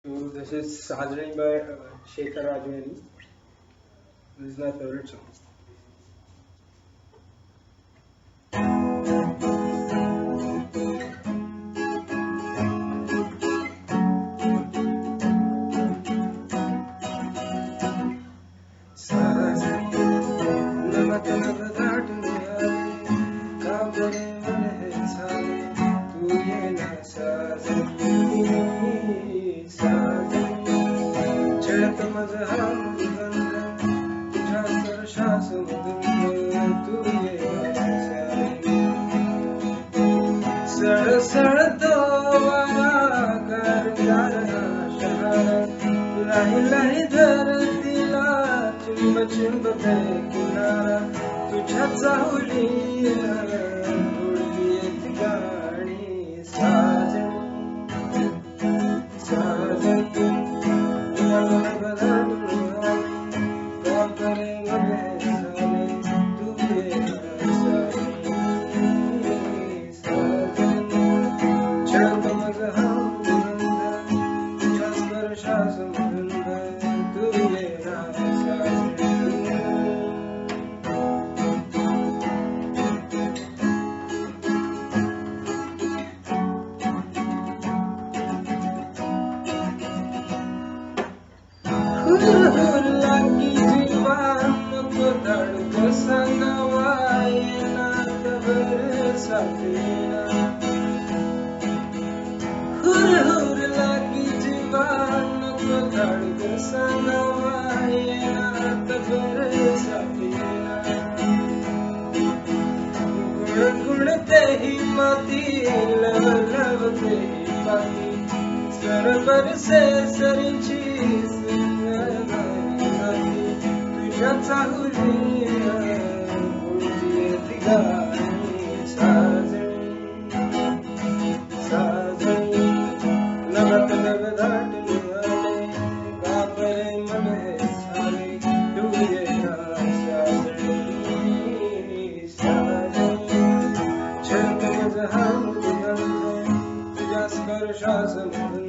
So this is Sajani by Shekhar Rajwani. This is my favorite song. Sajani, namak nabat duniya mein, kaabare मन है सारे, तू ये ना साजनी, साजनी, चढ़त मजहब गंध, तुझा सरशा समुद्र, तू ये ना साजनी, सड़ सड़ तो वारा कर रहा शहर, लही लही धरतीला चिंब चिंब पे किनारा, तुझ्या चाहुलीला उडली गाणी साजनी, साजनी, मन बदल का करे मने साले, तू ये साजनी, साजनी, चढ़त मजहब गंध, तुझ्या स्पर्शा समुद्र, तू ये साजनी. लागी जीवान को धड़क संगवाए ना तबर सफीना, हुर हुर लागी जीवान को धड़क संगवाए ना तबर सफीना, गुण गुण ते ही मती लव लव ते ही पाती, सरबर से सरिची तुझ्या चाहुलीला उडली गाणी साजनी, साजनी, नभत नभ दाटले आले, कापरे मन हे सारे, तू ये साजनी, साजनी, छळत मजहब गंध, तुझ्या स्पर्शा समुद्र,